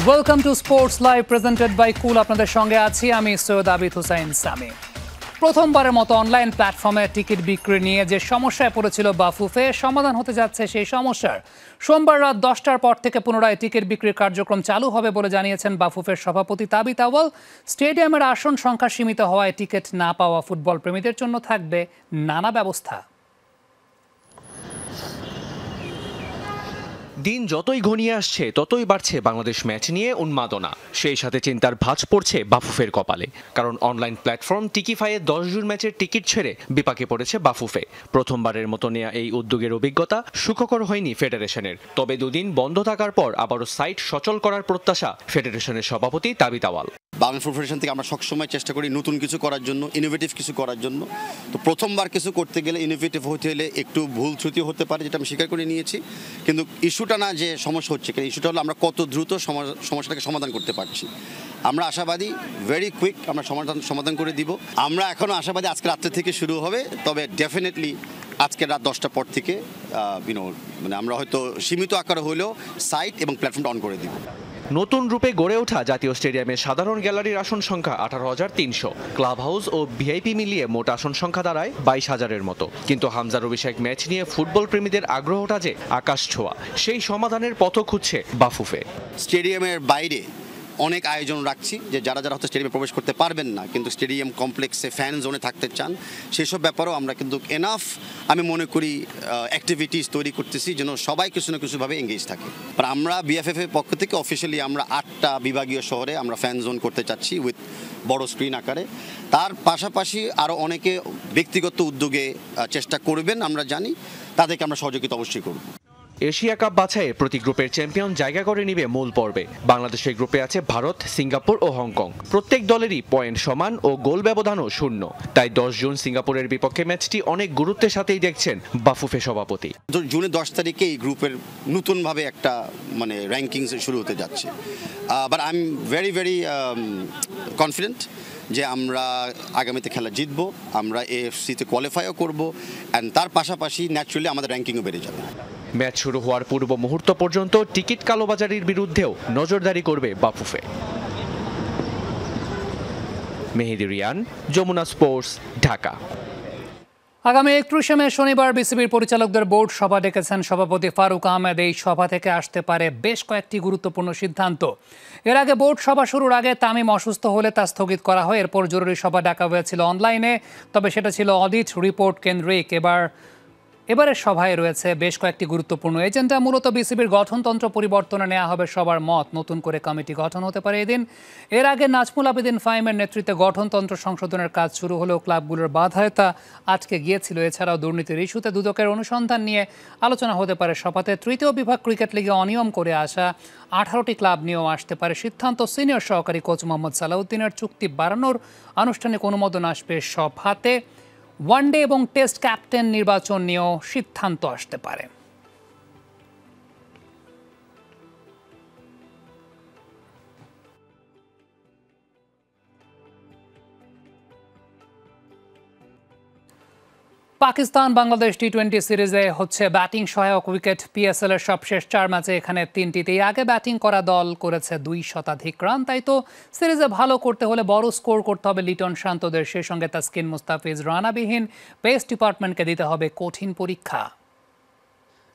Welcome to sports live presented by Cool. আপনাদের সঙ্গে আছি আমি সৈয়দ আবিদ হুসাইন সামি। প্রথমবারের মতো অনলাইন প্ল্যাটফর্মে টিকিট বিক্রি নিয়ে যে সমস্যায় পড়েছিল বাফুফে, সমাধান হতে যাচ্ছে সেই সমস্যার। সোমবার রাত 10টার পর থেকে পুনরায় টিকিট বিক্রির কার্যক্রম চালু হবে বলে জানিয়েছেন বাফুফের সভাপতি তাবিত আউয়াল। স্টেডিয়ামের আসন সংখ্যা সীমিত হওয়ায় টিকিট না পাওয়া ফুটবল প্রেমীদের জন্য থাকবে নানা ব্যবস্থা। দিন যতই ঘনিয়ে আসছে ততই বাড়ছে বাংলাদেশ ম্যাচ নিয়ে উন্মাদনা। সেই সাথে চিন্তার ভাঁজ পড়ছে বাফুফের কপালে, কারণ অনলাইন প্ল্যাটফর্ম টিকিফাইয়ে 10 জুন ম্যাচের টিকিট ছেড়ে বিপাকে পড়েছে বাফুফে। প্রথমবারের মতো নেওয়া এই উদ্যোগের অভিজ্ঞতা সুখকর হয়নি ফেডারেশনের। তবে দুদিন বন্ধ থাকার পর আবারও সাইট সচল করার প্রত্যাশা ফেডারেশনের সভাপতি তাবিত আউয়াল। বাংলাদেশ ফুটবল ফেডারেশন থেকে আমরা সবসময় চেষ্টা করি নতুন কিছু করার জন্য, ইনোভেটিভ কিছু করার জন্য। তো প্রথমবার কিছু করতে গেলে ইনোভেটিভ হতে হলে একটু ভুল ত্রুটি হতে পারে, যেটা আমি স্বীকার করে নিয়েছি। কিন্তু ইস্যুটা না যে সমস্যা হচ্ছে, কিন্তু ইস্যুটা হলো আমরা কত দ্রুত সমস্যাটাকে সমাধান করতে পারছি। আমরা আশাবাদী ভেরি কুইক আমরা সমাধান করে দিব। আমরা এখনও আশাবাদী আজকে রাত্রে থেকে শুরু হবে, তবে ডেফিনেটলি আজকে রাত 10টার পর থেকে মানে আমরা হয়তো সীমিত আকারে হলেও সাইট এবং প্ল্যাটফর্মটা অন করে দিব। নতুন রূপে গড়ে ওঠা জাতীয় স্টেডিয়ামের সাধারণ গ্যালারির আসন সংখ্যা 18,300, ক্লাব হাউস ও ভিআইপি মিলিয়ে মোট আসন সংখ্যা দাঁড়ায় 22,000-এর মতো। কিন্তু হামজার অভিষেক ম্যাচ নিয়ে ফুটবল প্রেমীদের আগ্রহটা যে আকাশ ছোঁয়া, সেই সমাধানের পথও খুঁজছে বাফুফে। স্টেডিয়ামের বাইরে অনেক আয়োজন রাখছি, যে যারা যারা হয়তো স্টেডিয়ামে প্রবেশ করতে পারবেন না কিন্তু স্টেডিয়াম কমপ্লেক্সে ফ্যান জোনে থাকতে চান, সেসব ব্যাপারেও আমরা কিন্তু এনাফ আমি মনে করি অ্যাক্টিভিটিস তৈরি করতেছি যেন সবাই কিছু না কিছুভাবে এঙ্গেজ থাকে। আর আমরা বিএফএফ এর পক্ষ থেকে অফিসিয়ালি আমরা 8টা বিভাগীয় শহরে আমরা ফ্যান জোন করতে চাচ্ছি উইথ বড় স্ক্রিন আকারে। তার পাশাপাশি আরও অনেকে ব্যক্তিগত উদ্যোগে চেষ্টা করবেন, আমরা জানি, তাদেরকে আমরা সহযোগিতা অবশ্যই করব। এশিয়া কাপ বাছাইয়ে প্রতি গ্রুপের চ্যাম্পিয়ন জায়গা করে নিবে মূল পর্বে। বাংলাদেশের গ্রুপে আছে ভারত, সিঙ্গাপুর ও হংকং। প্রত্যেক দলেরই পয়েন্ট সমান ও গোল ব্যবধানও 0। তাই 10 জুন সিঙ্গাপুরের বিপক্ষে ম্যাচটি অনেক গুরুত্বের সাথেই দেখছেন বাফুফে সভাপতি। জুনের 10 তারিখে এই গ্রুপের নতুনভাবে একটা মানে র্যাঙ্কিংস শুরু হতে যাচ্ছে। But I am very very confident যে আমরা আগামীতে খেলা জিতবো, আমরা এএফসিতে কোয়ালিফাইও করবো, অ্যান্ড তার পাশাপাশি ন্যাচুরালি আমাদের র্যাঙ্কিংও বেড়ে যাবে। ম্যাচ শুরু হওয়ার পূর্ব মুহূর্ত পর্যন্ত টিকিট কালোবাজারির বিরুদ্ধেও নজরদারি করবে বাফুফে। মেহেদি রিয়ান, যমুনা স্পোর্টস, ঢাকা। আগামী 31শে মে শনিবার বিসিবির পরিচালকদের বোর্ড সভা ডেকেছেন সভাপতি ফারুক আহমেদ। এই সভা থেকে আসতে পারে বেশ কয়েকটি গুরুত্বপূর্ণ সিদ্ধান্ত। এর আগে বোর্ড সভা শুরুর আগে তামিম অসুস্থ হলে তা স্থগিত করা হয়। এরপর জরুরি সভা ডাকা হয়েছিল অনলাইনে, তবে সেটা ছিল অডিট রিপোর্ট কেন্দ্রিক। এবারের সভায় রয়েছে বেশ কয়েকটি গুরুত্বপূর্ণ এজেন্ডা। মূলত বিসিবির গঠনতন্ত্র পরিবর্তনে নেওয়া হবে সবার মত। নতুন করে কমিটি গঠন হতে পারে এদিন। এর আগে নাজমুল আবেদিন ফাহিমের নেতৃত্বে গঠনতন্ত্র সংশোধনের কাজ শুরু হলেও ক্লাবগুলোর বাধায়তা আটকে গিয়েছিল। এছাড়াও দুর্নীতির ইস্যুতে দুদকের অনুসন্ধান নিয়ে আলোচনা হতে পারে সভাতে। তৃতীয় বিভাগ ক্রিকেট লিগে অনিয়ম করে আসা 18টি ক্লাব নিয়েও আসতে পারে সিদ্ধান্ত। সিনিয়র সহকারী কোচ মোহাম্মদ সালাউদ্দিনের চুক্তি বাড়ানোর আনুষ্ঠানিক অনুমোদন আসবে সভাতে। ওয়ানডে এবং টেস্ট ক্যাপ্টেন নির্বাচন নিয়েও সিদ্ধান্ত আসতে পারে। পাকিস্তান বাংলাদেশ টি-20 সিরিজে হচ্ছে ব্যাটিং সহায়ক উইকেট। পিএসএল এর সবশেষ 4 ম্যাচে এখানে 3টিতেই আগে ব্যাটিং করা দল করেছে 2 শতাধিক রান। তাই তো সিরিজে ভালো করতে হলে বড় স্কোর করতে হবে লিটন শান্তদের। সেই সঙ্গে তাসকিন মুস্তাফিজ রানাবিহীন পেস ডিপার্টমেন্টকে দিতে হবে কঠিন পরীক্ষা।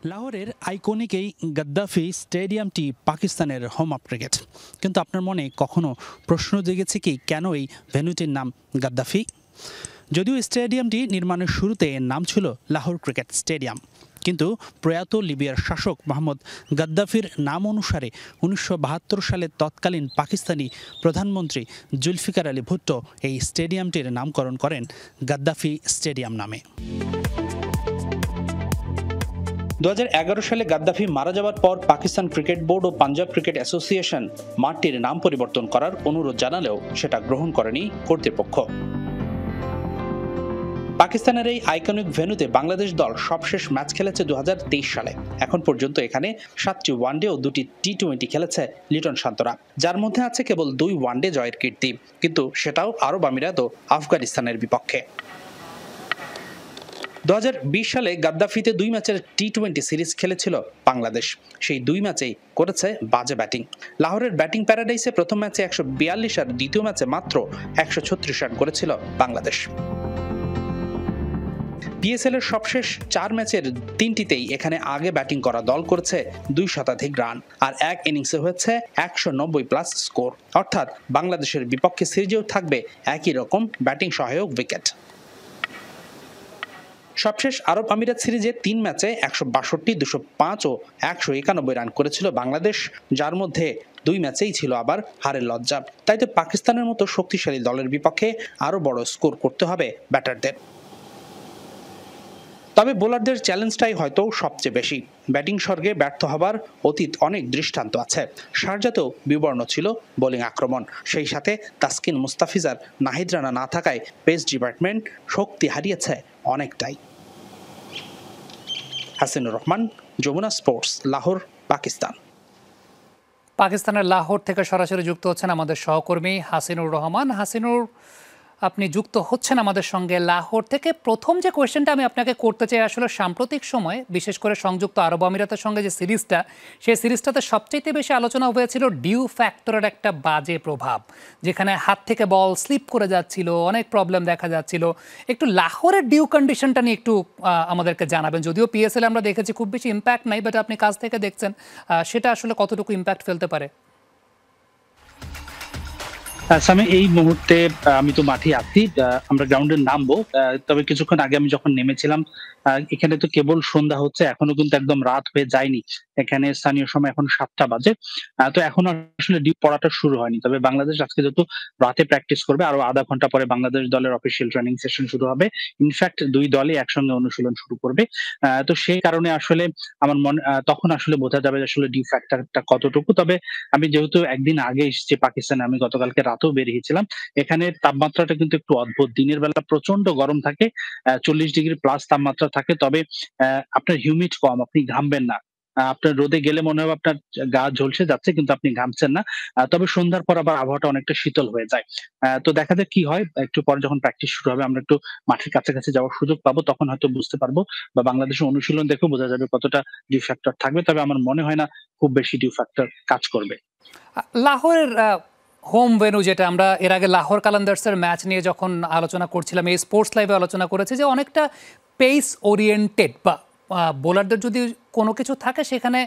লাহোরের আইকনিক এই গাদ্দাফি স্টেডিয়ামটি পাকিস্তানের হোম অফ ক্রিকেট। কিন্তু আপনার মনে কখনো প্রশ্ন জেগেছে কি কেন এই ভেন্যুটির নাম গাদ্দাফি? যদিও স্টেডিয়ামটি নির্মাণের শুরুতে নাম ছিল লাহোর ক্রিকেট স্টেডিয়াম, কিন্তু প্রয়াত লিবিয়ার শাসক মোহাম্মদ গাদ্দাফির নাম অনুসারে 1972 সালে তৎকালীন পাকিস্তানি প্রধানমন্ত্রী জুলফিকার আলী ভুট্টো এই স্টেডিয়ামটির নামকরণ করেন গাদ্দাফি স্টেডিয়াম নামে। 2011 সালে গাদ্দাফি মারা যাওয়ার পর পাকিস্তান ক্রিকেট বোর্ড ও পাঞ্জাব ক্রিকেট অ্যাসোসিয়েশন মাঠটির নাম পরিবর্তন করার অনুরোধ জানালেও সেটা গ্রহণ করেনি কর্তৃপক্ষ। পাকিস্তানের এই আইকনিক ভেন্যুতে বাংলাদেশ দল সবশেষ ম্যাচ খেলেছে 2023 সালে। এখন পর্যন্ত এখানে 7টি ওয়ানডে ও 2টি টি-20 খেলেছে লিটন শান্তরা, যার মধ্যে আছে কেবল 2 ওয়ানডে জয়ের কীর্তি, কিন্তু সেটাও আরব আমিরাত ও আফগানিস্তানের বিপক্ষে। 2020 সালে গাদ্দাফিতে 2 ম্যাচের টি-20 সিরিজ খেলেছিল বাংলাদেশ। সেই 2 ম্যাচেই করেছে বাজে ব্যাটিং। লাহোরের ব্যাটিং প্যারাডাইসে প্রথম ম্যাচে 142 আর দ্বিতীয় ম্যাচে মাত্র 136 রান করেছিল বাংলাদেশ। পিএসএল এর সবশেষ 4 ম্যাচের 3টিতেই এখানে আগে ব্যাটিং করা দল করেছে 2 শতাধিক রান, আর এক ইনিংসে হয়েছে 190 প্লাস স্কোর। অর্থাৎ বাংলাদেশের বিপক্ষে সিরিজেও থাকবে একই রকম ব্যাটিং সহায়ক উইকেট। সবশেষ আরব আমিরাত সিরিজে 3 ম্যাচে 162, 205 ও 191 রান করেছিল বাংলাদেশ, যার মধ্যে 2 ম্যাচেই ছিল আবার হারের লজ্জা। তাই তো পাকিস্তানের মতো শক্তিশালী দলের বিপক্ষে আরো বড় স্কোর করতে হবে ব্যাটারদের। তবে বোলারদের চ্যালেঞ্জটাই হয়তো সবচেয়ে বেশি। ব্যাটিং স্বর্গে ব্যর্থ হবার অতীত অনেক দৃষ্টান্ত আছে। শারজাতেও বিবর্ণ ছিল বোলিং আক্রমণ, সেই সাথে তাসকিন, মুস্তাফিজার, নাহিদ রানা না থাকায় পেস ডিপার্টমেন্ট শক্তি হারিয়েছে অনেকটাই। হাসিনুর রহমান, যমুনা স্পোর্টস, লাহোর, পাকিস্তান। পাকিস্তানের লাহোর থেকে সরাসরি যুক্ত হচ্ছেন আমাদের সহকর্মী হাসিনুর রহমান। হাসিনুর, আপনি যুক্ত হচ্ছেন আমাদের সঙ্গে লাহোর থেকে। প্রথম যে কোয়েশ্চেনটা আমি আপনাকে করতে চাই, আসলে সাম্প্রতিক সময়ে বিশেষ করে সংযুক্ত আরব আমিরাতের সঙ্গে যে সিরিজটা, সেই সিরিজটাতে সবচেয়ে বেশি আলোচনা হয়েছিল ডিউ ফ্যাক্টরের একটা বাজে প্রভাব, যেখানে হাত থেকে বল স্লিপ করে যাচ্ছিল, অনেক প্রবলেম দেখা যাচ্ছিল। একটু লাহোরের ডিউ কন্ডিশনটা নিয়ে একটু আমাদেরকে জানাবেন। যদিও পিএসএল আমরা দেখেছি খুব বেশি ইম্প্যাক্ট নাই, বাট আপনি কাছ থেকে দেখছেন, সেটা আসলে কতটুকু ইম্প্যাক্ট ফেলতে পারে? সামি, এই মুহূর্তে আমি তো মাঠে আছি, আমরা গ্রাউন্ডে নামবো। তবে কিছুক্ষণ আগে আমি যখন নেমেছিলাম, এখানে তো কেবল সন্ধ্যা হচ্ছে, এখনো কিন্তু একদম রাত হয়ে যায়নি। এখানে স্থানীয় সময় এখন 7টা বাজে। তো এখন আসলে ডিউ পড়াটা শুরু হয়নি। তবে বাংলাদেশ আজকে যেহেতু রাতে প্র্যাকটিস করবে, আরো আধা ঘন্টা পরে বাংলাদেশ দলের অফিসিয়াল ট্রেনিং সেশন শুরু হবে। ইনফ্যাক্ট 2 দলই একসঙ্গে অনুশীলন শুরু করবে। তো সেই কারণে আসলে আমার মনে তখন আসলে বোঝা যাবে আসলে ডিউ ফ্যাক্টরটা কতটুকু। তবে আমি যেহেতু একদিন আগে এসেছি পাকিস্তানে, আমি গতকালকে রাতেও বেরিয়েছিলাম, এখানে তাপমাত্রাটা কিন্তু একটু অদ্ভুত। দিনের বেলা প্রচন্ড গরম থাকে, 40 ডিগ্রি প্লাস তাপমাত্রা থাকে। তবে আপনার হিউমিড কম, আপনি ঘামবেন না। আপনার রোদে গেলে মনে হবে আপনার গা ঝলসে যাচ্ছে, কিন্তু আপনি ঘামছেন না। তবে সন্ধ্যার পর আবার আবহাওয়াটা অনেকটা শীতল হয়ে যায়। তো দেখা যাক কি হয়। একটু পরে যখন প্র্যাকটিস শুরু হবে, আমরা একটু মাঠের কাছাকাছি যাওয়ার সুযোগ পাবো, তখন হয়তো বুঝতে পারবো, বা বাংলাদেশের অনুশীলন দেখেও বোঝা যাবে কতটা ডিউ ফ্যাক্টর থাকবে। তবে আমার মনে হয় না খুব বেশি ডিউ ফ্যাক্টর কাজ করবে। লাহোরের হোম ভেন্যু, যেটা আমরা এর আগে লাহোর কালান্দার্সের ম্যাচ নিয়ে যখন আলোচনা করছিলাম, এই স্পোর্টস লাইভে আলোচনা করেছে যে অনেকটা পেস ওরিয়েন্টেড, বা বোলারদের যদি কোনো কিছু থাকে সেখানে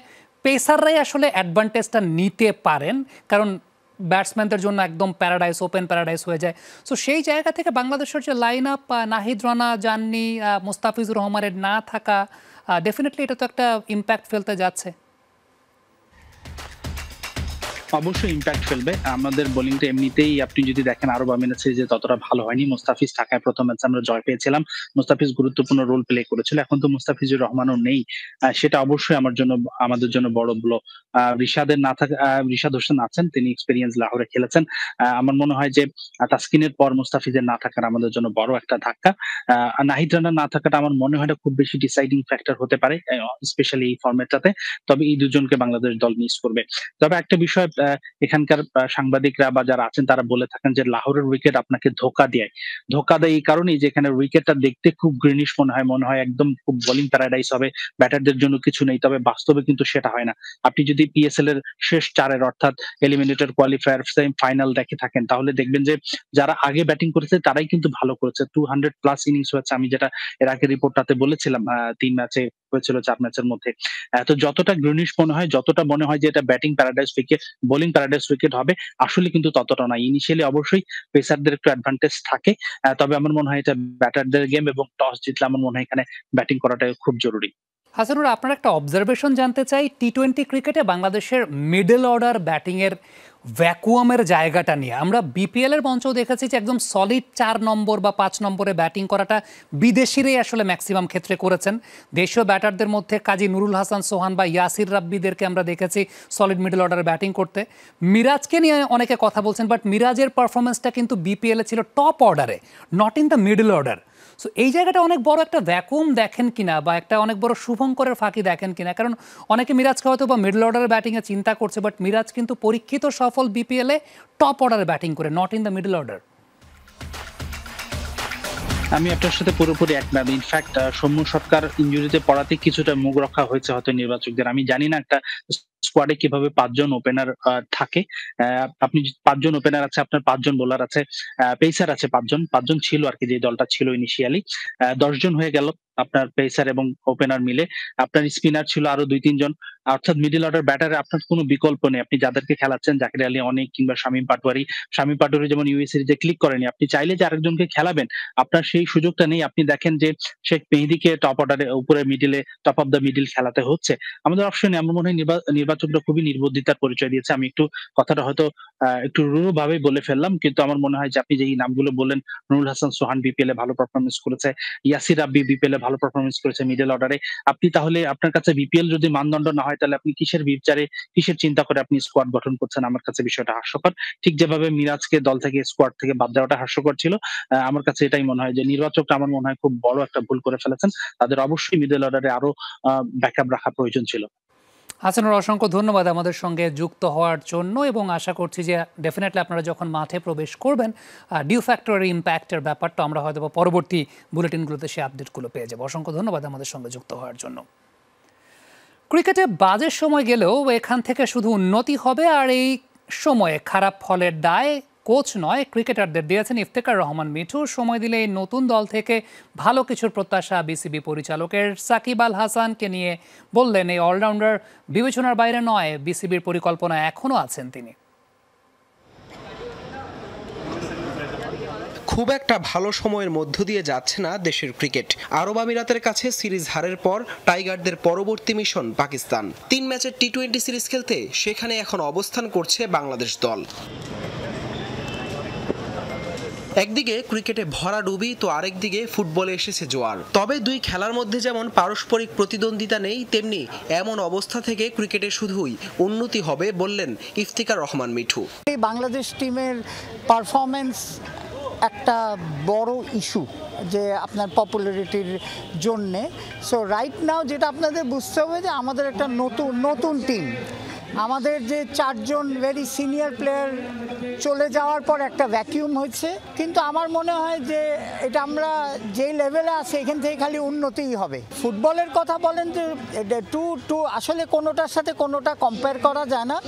পেসাররাই আসলে অ্যাডভান্টেজটা নিতে পারেন, কারণ ব্যাটসম্যানদের জন্য একদম প্যারাডাইস, ওপেন প্যারাডাইস হয়ে যায়। সো সেই জায়গা থেকে বাংলাদেশের যে লাইন আপ, নাহিদ রানা, জান্নি, মুস্তাফিজুর রহমানের না থাকা, ডেফিনেটলি এটা তো একটা ইম্প্যাক্ট ফেলতে যাচ্ছে। অবশ্যই ইম্প্যাক্ট ফেলবে। আমাদের বোলিংটা এমনিতেই আপনি যদি দেখেন আরব আমিরাত সিরিজে ততটা ভালো হয়নি। মুস্তাফিজ থাকায় প্রথম ম্যাচে আমরা জয় পেয়েছিলাম। মুস্তাফিজ গুরুত্বপূর্ণ রোল প্লে করেছিল। এখন তো মুস্তাফিজুর রহমানও নেই, সেটা অবশ্যই আমাদের জন্য বড় ব্লো। রিশাদের না থাকা, রিশাদ হোসেন আছেন, তিনি এক্সপেরিয়েন্স লাহোরে খেলেছেন। আমার মনে হয় যে তাসকিনের পর মুস্তাফিজের না থাকার আমাদের জন্য বড় একটা ধাক্কা। নাহিদ রানা না থাকাটা আমার মনে হয় না খুব বেশি ডিসাইডিং ফ্যাক্টর হতে পারে, স্পেশালি এই ফরম্যাটটাতে। তবে এই দুজনকে বাংলাদেশ দল মিস করবে। তবে একটা বিষয়, এখানকার সাংবাদিকরা বা যারা আছেন তারা বলে থাকেন যে লাহোরের উইকেট আপনাকে ধোকা দেয় এই কারণেই যে এখানে উইকেটটা দেখতে খুব গ্রিনিশ মনে হয় একদম খুব বোলিং প্যারাডাইস হবে, ব্যাটারদের জন্য কিছু নেই। তবে বাস্তবে কিন্তু সেটা হয় না। আপনি যদি পিএসএল এর শেষ 4 অর্থাৎ এলিমিনেটর, কোয়ালিফায়ার, সেমি ফাইনাল দেখে থাকেন, তাহলে দেখবেন যে যারা আগে ব্যাটিং করেছে তারাই কিন্তু ভালো করেছে। 200 প্লাস ইনিংস হয়েছে, আমি যেটা এর আগে রিপোর্টটাতে বলেছিলাম, 3 ম্যাচে হয়েছিল 4 ম্যাচের মধ্যে। তো যতটা গ্রিনিশ মনে হয়, যতটা মনে হয় যে এটা batting paradise wicket, bowling paradise wicket হবে, আসলে কিন্তু ততটা না। ইনিশিয়ালি অবশ্যই পেসারদের একটু অ্যাডভান্টেজ থাকে, তবে আমার মনে হয় এটা ব্যাটারদের গেম, এবং টস জিতলে আমার মনে হয় এখানে ব্যাটিং করাটা খুব জরুরি। হাসানুর, আপনার একটা অবজারভেশন জানতে চাই, টি-20 ক্রিকেটে বাংলাদেশের মিডল অর্ডার ব্যাটিংয়ের ভ্যাকুয়ামের জায়গাটা নিয়ে। আমরা বিপিএল এর মঞ্চেও দেখেছি যে একদম সলিড 4 নম্বর বা 5 নম্বরে ব্যাটিং করাটা বিদেশিরাই আসলে ম্যাক্সিমাম ক্ষেত্রে করেছেন। দেশীয় ব্যাটারদের মধ্যে কাজী নুরুল হাসান সোহান বা ইয়াসির রাব্বিদেরকে আমরা দেখেছি সলিড মিডল অর্ডারে ব্যাটিং করতে। মিরাজকে নিয়ে অনেকে কথা বলছেন, বাট মিরাজের পারফরমেন্সটা কিন্তু বিপিএল এ ছিল টপ অর্ডারে, not in the middle order. So এই জায়গাটা অনেক বড় একটা ভ্যাকুয়াম দেখেন কিনা, বা একটা অনেক বড় শুভঙ্করের ফাঁকি দেখেন কিনা? কারণ অনেকে মিরাজকে হয়তো বা মিডল অর্ডারের ব্যাটিংয়ে চিন্তা করছে, বাট মিরাজ কিন্তু পরীক্ষিত সফল বিপিএল এ টপ অর্ডারে ব্যাটিং করে, not in the middle order. আমি আপনার সাথে পুরোপুরি একমত। ইনফ্যাক্ট সৌম্য সরকার ইনজুরিতে পড়াতে কিছুটা মুখ রক্ষা হয়েছে হয়তো নির্বাচকদের। আমি জানি না একটা স্কোয়াডে কিভাবে ৫ জন ওপেনার থাকে। আপনি ৫ জন ওপেনার আছে, আপনার ৫ জন বোলার আছে, পেসার আছে ৫ জন। ৫ জন ছিল আরকি, যে দলটা ছিল ইনিশিয়ালি। ১০ জন হয়ে গেল আপনার পেসার এবং ওপেনার মিলে। আপনার স্পিনার ছিল আরো ২-৩ জন। অর্থাৎ মিডল অর্ডার ব্যাটারে আপনার কোনো বিকল্প নেই। আপনি যাদেরকে খেলাচ্ছেন, জাকির আলী অনেক কিংবা শামীম পাটোয়ারি। শামীম পাটোয়ারি যেমন ইউএস সিরিজে ক্লিক করেনি। আপনি চাইলে যে আরেকজনকে খেলাবেন, আপনার সেই সুযোগটা নেই। আপনি দেখেন যে শেখ মেহেদীকে টপ অর্ডারে উপরে মিডলে, টপ অফ দ্য মিডল খেলাতে হচ্ছে। আমাদের অপশনে আমার মনে হয় নির্বাচকরা খুবই নির্বুদ্ধিতার পরিচয় দিয়েছে। আমি একটু কথাটা হয়তো একটু রূঢ় ভাবে বলে ফেললাম, কিন্তু আমার মনে হয় যে আপনি যেই নামগুলো বললেন, নুরুল হাসান সোহান বিপিএল এ ভালো পারফরমেন্স করেছে, ইয়াসির রাব্বি বিপিএল এ ভালো পারফরমেন্স করেছে মিডল অর্ডারে। আপনি তাহলে আপনার কাছে বিপিএল যদি মানদণ্ড না হয়, তাহলে আপনি কিসের বিচারে, কিসের চিন্তা করে আপনি স্কোয়াড গঠন করছেন? আমার কাছে বিষয়টা হাস্যকর। ঠিক যেভাবে মিরাজকে দল থেকে, স্কোয়াড থেকে বাদ দেওয়াটা হাস্যকর ছিল, আমার কাছে এটাই মনে হয় যে নির্বাচকরা আমার মনে হয় খুব বড় একটা ভুল করে ফেলেছেন। তাদের অবশ্যই মিডল অর্ডারে আরো ব্যাকআপ রাখা প্রয়োজন ছিল। হাসানুর, অসংখ্য ধন্যবাদ আমাদের সঙ্গে যুক্ত হওয়ার জন্য, এবং আশা করছি যে ডেফিনেটলি আপনারা যখন মাঠে প্রবেশ করবেন, ডিউ ফ্যাক্টরের ইম্প্যাক্টের ব্যাপারটা আমরা হয়তো পরবর্তী বুলেটিনগুলোতে সেই আপডেটগুলো পেয়ে যাবো। অসংখ্য ধন্যবাদ আমাদের সঙ্গে যুক্ত হওয়ার জন্য। ক্রিকেটে বাজে সময় গেলেও এখান থেকে শুধু উন্নতি হবে, আর এই সময়ে খারাপ ফলের দায় কোচ নয় ক্রিকেটারদের দিয়েছেন ইফতেখার রহমান মিঠু। সময় দিলে এই নতুন দল থেকে ভালো কিছুর প্রত্যাশা বিসিবি পরিচালকের। সাকিব আল হাসানকে নিয়ে বললেন, এই অলরাউন্ডার বিবেচনার বাইরে নয়, বিসিবির পরিকল্পনা এখনও আছেন তিনি। খুব একটা ভালো সময়ের মধ্য দিয়ে যাচ্ছে না দেশের ক্রিকেট। আরব আমিরাতের কাছে সিরিজ হারের পর টাইগারদের পরবর্তী মিশন পাকিস্তান। ৩ ম্যাচের টি-20 সিরিজ খেলতে সেখানে এখন অবস্থান করছে বাংলাদেশ দল। একদিকে ক্রিকেটে ভরাডুবি, তো আরেকদিকে ফুটবলে এসেছে জোয়ার। তবে দুই খেলার মধ্যে যেমন পারস্পরিক প্রতিদ্বন্দ্বিতা নেই, তেমনি এমন অবস্থা থেকে ক্রিকেটে শুধুই উন্নতি হবে বললেন ইফতেখার রহমান মিঠু। বাংলাদেশ টিমের পারফরমেন্স একটা বড় ইস্যু, যে আপনার পপুলারিটির জন্যে। সো রাইট নাও যেটা আপনাদের বুঝতে হবে, যে আমাদের একটা নতুন টিম, আমাদের যে 4 জন ভেরি সিনিয়র প্লেয়ার চলে যাওয়ার পর একটা ভ্যাকিউম হয়েছে। কিন্তু আমার মনে হয় যে এটা আমরা যে লেভেলে আছি, এখান থেকে খালি উন্নতিই হবে। ফুটবলের কথা বলেন যে টু আসলে কোনোটার সাথে কোনোটা কম্পেয়ার করা যায় না।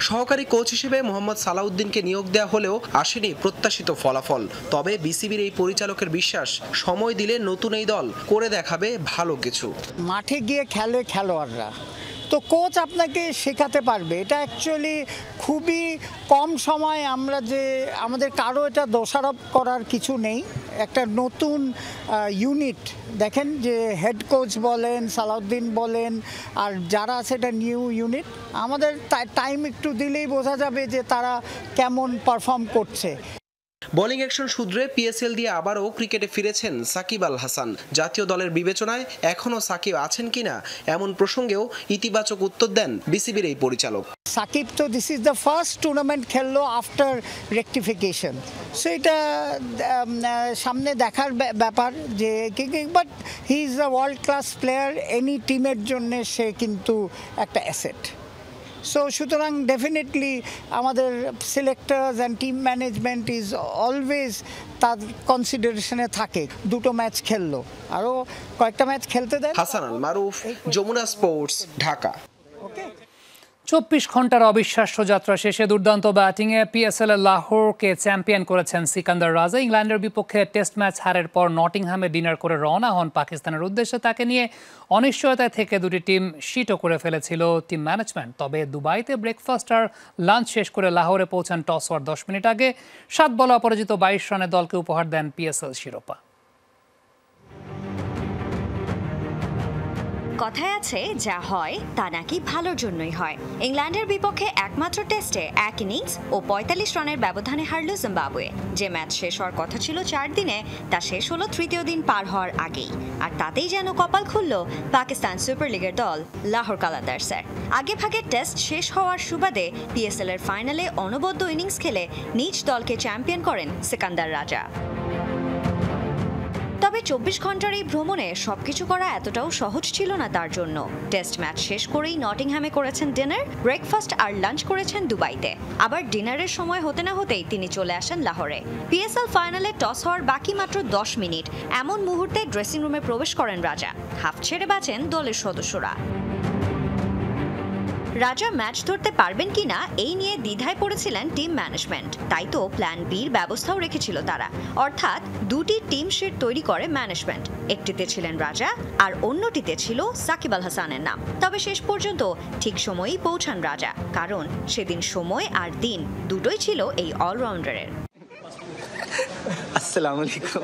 সহকারী কোচ হিসেবে মোহাম্মদ সালাউদ্দিনকে নিয়োগ দেওয়া হলেও আসেনি প্রত্যাশিত ফলাফল। তবে বিসিবির এই পরিচালকের বিশ্বাস, সময় দিলে নতুন এই দল করে দেখাবে ভালো কিছু। মাঠে গিয়ে খেলে খেলোয়াড়রা, তো কোচ আপনাকে শেখাতে পারবে। এটা অ্যাকচুয়ালি খুবই কম সময়, আমরা যে আমাদের কারো এটা দোষারোপ করার কিছু নেই। একটা নতুন ইউনিট দেখেন, যে হেড কোচ বলেন, সালাউদ্দিন বলেন, আর যারা আছে, এটা নিউ ইউনিট। আমাদের টাইম একটু দিলেই বোঝা যাবে যে তারা কেমন পারফর্ম করছে। বোলিং অ্যাকশন সূত্রে পিএসএল দিয়ে আবারও ক্রিকেটে ফিরেছেন সাকিব আল হাসান। জাতীয় দলের বিবেচনায় এখনও সাকিব আছেন কিনা এমন প্রসঙ্গেও ইতিবাচক উত্তর দেন বিসিবির এই পরিচালক। সাকিব তো this is the first tournament খেললো আফটার রেকটিফিকেশন। সো এটা সামনে দেখার ব্যাপার, যে but he is a world class player. Any টিমের জন্য সে কিন্তু একটা অ্যাসেট। সো সুতরাং ডেফিনেটলি আমাদের selectors and team management is always তার কনসিডারেশনে থাকে। 2টো ম্যাচ খেললো, আরও কয়েকটা ম্যাচ খেলতে দেয়। হাসান আল মারুফ, যমুনা স্পোর্টস, ঢাকা। 24 ঘন্টার অবিশ্বাস্য যাত্রা শেষে দুর্দান্ত ব্যাটিংয়ে পিএসএল এ লাহোরকে চ্যাম্পিয়ন করেছেন সিকান্দার রাজা। ইংল্যান্ডের বিপক্ষে টেস্ট ম্যাচ হারের পর নটিংহামে ডিনার করে রওনা হন পাকিস্তানের উদ্দেশ্যে। তাকে নিয়ে অনিশ্চয়তায় থেকে দুটি টিম শিটও করে ফেলেছিল টিম ম্যানেজমেন্ট। তবে দুবাইতে ব্রেকফাস্ট আর লাঞ্চ শেষ করে লাহোরে পৌঁছান টস হওয়ার 10 মিনিট আগে। 7 বলে অপরাজিত 22 রানে দলকে উপহার দেন পিএসএল শিরোপা। কথায় আছে, যা হয় তা নাকি ভালোর জন্যই হয়। ইংল্যান্ডের বিপক্ষে একমাত্র টেস্টে 1 ইনিংস ও 45 রানের ব্যবধানে হারল জিম্বাবুয়ে। যে ম্যাচ শেষ হওয়ার কথা ছিল 4 দিনে, তা শেষ হলো 3য় দিন পার হওয়ার আগেই। আর তাতেই যেন কপাল খুলল পাকিস্তান সুপার লিগের দল লাহোর কালান্দার্সের। আগে ভাগে টেস্ট শেষ হওয়ার সুবাদে পিএসএল এর ফাইনালে অনবদ্য ইনিংস খেলে নিজ দলকে চ্যাম্পিয়ন করেন সিকান্দার রাজা। তবে তবে 24 ঘন্টার এই ভ্রমণে সবকিছু করা এতটাও সহজ ছিল না তার জন্য। টেস্ট ম্যাচ শেষ করেই নটিংহ্যামে করেছেন ডিনার, ব্রেকফাস্ট আর লাঞ্চ করেছেন দুবাইতে। আবার ডিনারের সময় হতে না হতেই তিনি চলে আসেন লাহোরে। পিএসএল ফাইনালে টস হওয়ার বাকি মাত্র 10 মিনিট, এমন মুহূর্তে ড্রেসিং রুমে প্রবেশ করেন রাজা। হাফ ছেড়ে বাঁচেন দলের সদস্যরা। রাজা ম্যাচ ধরতে পারবেন কিনা এই নিয়ে দ্বিধায় পড়েছিলেন টিম ম্যানেজমেন্ট। তাই তো প্ল্যান বির ব্যবস্থাও রেখেছিল তারা, অর্থাৎ দুটি টিম শিট তৈরি করে ম্যানেজমেন্ট। একটিতে ছিলেন রাজা আর অন্যটিতে ছিল সাকিব আল হাসানের নাম। তবে শেষ পর্যন্ত ঠিক সময়েই পৌঁছান রাজা, কারণ সেদিন সময় আর দিন দুটোই ছিল এই অলরাউন্ডারের। আসসালামু আলাইকুম।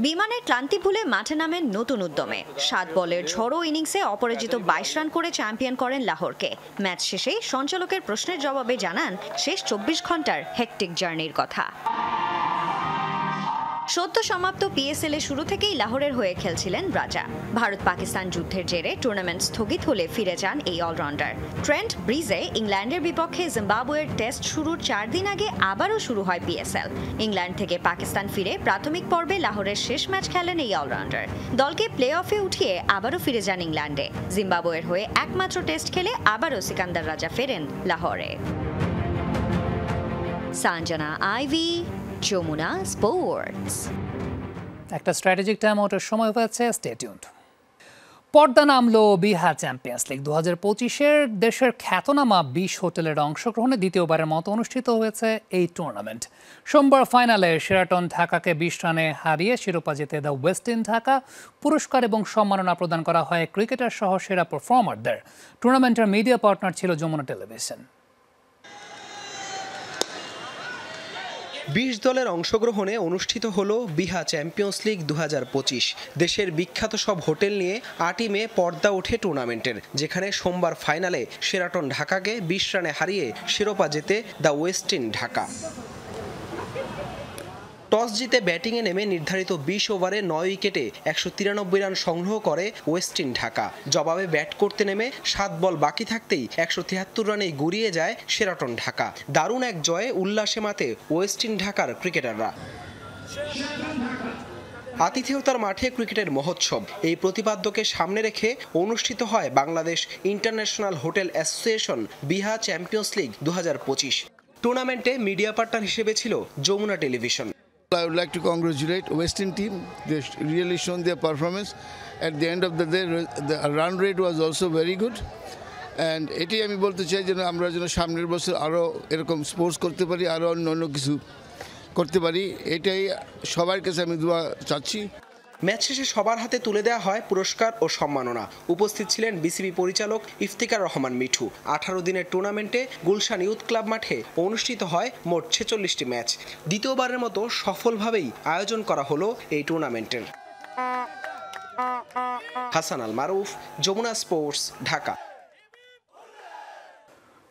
বিমানের ক্লান্তি ভুলে মাঠে নামেন নতুন উদ্যমে। 7 বলের ঝড়ো ইনিংসে অপরাজিত 22 রান করে চ্যাম্পিয়ন করেন লাহোরকে। ম্যাচ শেষে সঞ্চালকের প্রশ্নের জবাবে জানান শেষ 24 ঘন্টার হেকটিক জার্নির কথা। সদ্য সমাপ্ত পিএসএল এ শুরু থেকেই লাহোরের হয়ে খেলছিলেন রাজা। ভারত পাকিস্তান যুদ্ধের জেরে টুর্নামেন্ট স্থগিত হলে ফিরে যান এই অলরাউন্ডার। ট্রেন্ট ব্রিজে ইংল্যান্ডের বিপক্ষে জিম্বাবুয়ের টেস্ট শুরুর 4 দিন আগে আবারও শুরু হয় পিএসএল। ইংল্যান্ড থেকে পাকিস্তান ফিরে প্রাথমিক পর্বে লাহোরের শেষ ম্যাচ খেলেন এই অলরাউন্ডার। দলকে প্লে অফে উঠিয়ে আবারও ফিরে যান ইংল্যান্ডে। জিম্বাবুয়ের হয়ে একমাত্র টেস্ট খেলে আবারও সিকান্দার রাজা ফেরেন লাহোরে। সাঞ্জনা আইভি, যমুনা স্পোর্টস। একটা স্ট্র্যাটেজিক টাইম আউটের সময় হয়েছে, স্টে টিউনড। পর্দা নামলো বিহা চ্যাম্পিয়ন্স লিগ 2025-এর দেশের খ্যাতনামা 20 হোটেলের অংশগ্রহণে দ্বিতীয়বারের মতো অনুষ্ঠিত হয়েছে এই টুর্নামেন্ট। সোমবার ফাইনালে শেরাটন ঢাকাকে 20 রানে হারিয়ে শিরোপা জিতে দ্য ওয়েস্ট ইন্ড ঢাকা। পুরস্কার এবং সম্মাননা প্রদান করা হয় ক্রিকেটার সহ সেরা পারফর্মারদের। টুর্নামেন্টের মিডিয়া পার্টনার ছিল যমুনা টেলিভিশন। 20 দলের অংশগ্রহণে অনুষ্ঠিত হলো বিহা চ্যাম্পিয়ন্স লিগ 2025। দেশের বিখ্যাত সব হোটেল নিয়ে 8ই মে পর্দা ওঠে টুর্নামেন্টের, যেখানে সোমবার ফাইনালে শেরাটন ঢাকাকে 20 রানে হারিয়ে শিরোপা জেতে দ্য ওয়েস্ট ইন্ড ঢাকা। টস জিতে ব্যাটিংয়ে নেমে নির্ধারিত 20 ওভারে 9 উইকেটে 193 রান সংগ্রহ করে ওয়েস্ট ইন্ড ঢাকা। জবাবে ব্যাট করতে নেমে 7 বল বাকি থাকতেই 173 রানেই গুড়িয়ে যায় শেরাটন ঢাকা। দারুণ এক জয়ে উল্লাসে মাতে ওয়েস্ট ইন্ড ঢাকার ক্রিকেটাররা। আতিথেয়তার মাঠে ক্রিকেটের মহোৎসব, এই প্রতিপাদ্যকে সামনে রেখে অনুষ্ঠিত হয় বাংলাদেশ ইন্টারন্যাশনাল হোটেল অ্যাসোসিয়েশন বিহা চ্যাম্পিয়ন্স লিগ 2025। টুর্নামেন্টে মিডিয়া পার্টনার হিসেবে ছিল Jamuna television. I would like to congratulate West Indian team. They really shown their performance. At the end of the day, the run rate was also very good. And এটি আমি বলতে চাই যে আমরা যেন সামনের বছর আরও এরকম স্পোর্টস করতে পারি, আরও অন্য কিছু করতে পারি, এটাই সবার কাছে আমি দোয়া চাচ্ছি। ম্যাচ শেষে সবার হাতে তুলে দেওয়া হয় পুরস্কার ও সম্মাননা। উপস্থিত ছিলেন বিসিবি পরিচালক ইফতিকার রহমান মিঠু। 18 দিনের টুর্নামেন্টে গুলশান ইউথ ক্লাব মাঠে অনুষ্ঠিত হয় মোট 46টি ম্যাচ। দ্বিতীয়বারের মতো সফলভাবেই আয়োজন করা হলো এই টুর্নামেন্টের। Hasan Al Maruf, Jamuna sports, Dhaka.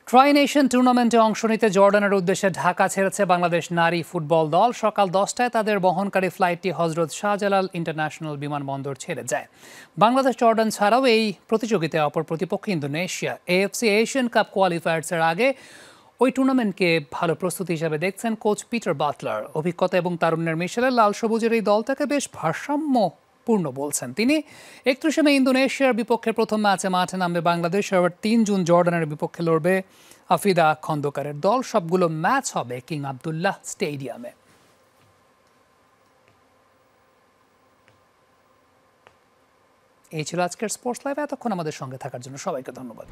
Tri nation টুর্নামেন্টে অংশ নিতে জর্ডানের উদ্দেশ্যে ঢাকা ছেড়েছে বাংলাদেশ নারী ফুটবল দল। সকাল 10টায় তাদের বহনকারী ফ্লাইটটি হজরত শাহজালাল ইন্টারন্যাশনাল বিমানবন্দর ছেড়ে যায়। বাংলাদেশ জর্ডান ছাড়াও এই প্রতিযোগিতায় অপর প্রতিপক্ষ ইন্দোনেশিয়া। এএফসি এশিয়ান কাপ কোয়ালিফায়ার্সের আগে ওই টুর্নামেন্টকে ভালো প্রস্তুতি হিসেবে দেখছেন কোচ পিটার বাটলার। অভিজ্ঞতা এবং তারুণ্যের মিশেলে লাল সবুজের এই দলটাকে বেশ ভারসাম্যপূর্ণ বলছেন তিনি। 31 মে ইন্দোনেশিয়ার বিপক্ষে প্রথম ম্যাচে মাঠে নামবে বাংলাদেশ। আবার 3 জুন জর্ডানের বিপক্ষে লড়বে আফিদা খন্দকারের দল। সবগুলো ম্যাচ হবে কিং আবদুল্লাহ স্টেডিয়ামে। এই ছিল আজকের স্পোর্টস লাইভ। এতক্ষণ আমাদের সঙ্গে থাকার জন্য সবাইকে ধন্যবাদ।